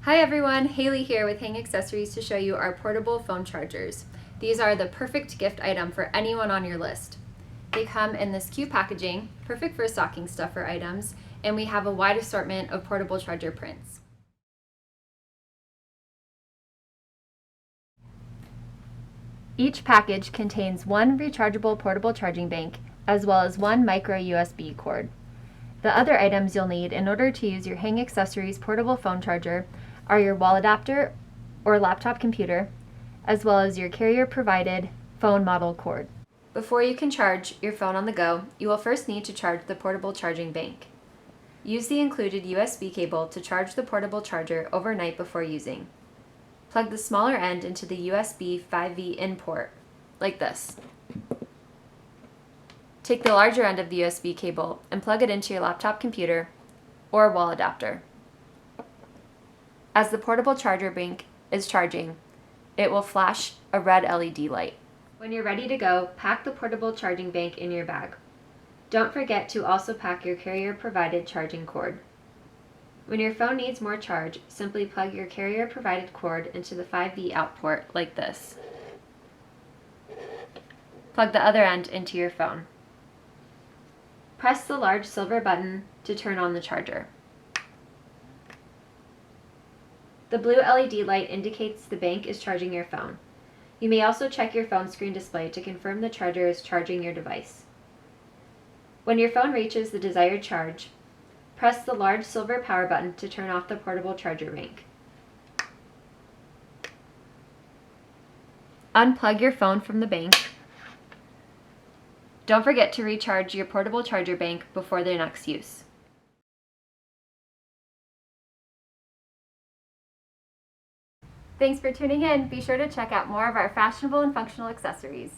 Hi everyone, Haley here with Hang Accessories to show you our portable phone chargers. These are the perfect gift item for anyone on your list. They come in this cute packaging, perfect for stocking stuffer items, and we have a wide assortment of portable charger prints. Each package contains one rechargeable portable charging bank, as well as one micro USB cord. The other items you'll need in order to use your Hang Accessories portable phone charger are your wall adapter or laptop computer, as well as your carrier-provided phone model cord. Before you can charge your phone on the go, you will first need to charge the portable charging bank. Use the included USB cable to charge the portable charger overnight before using. Plug the smaller end into the USB 5V in port, like this. Take the larger end of the USB cable and plug it into your laptop computer or wall adapter. As the portable charger bank is charging, it will flash a red LED light. When you're ready to go, pack the portable charging bank in your bag. Don't forget to also pack your carrier-provided charging cord. When your phone needs more charge, simply plug your carrier-provided cord into the 5V out port like this. Plug the other end into your phone. Press the large silver button to turn on the charger. The blue LED light indicates the bank is charging your phone. You may also check your phone screen display to confirm the charger is charging your device. When your phone reaches the desired charge, press the large silver power button to turn off the portable charger bank. Unplug your phone from the bank. Don't forget to recharge your portable charger bank before their next use. Thanks for tuning in. Be sure to check out more of our fashionable and functional accessories.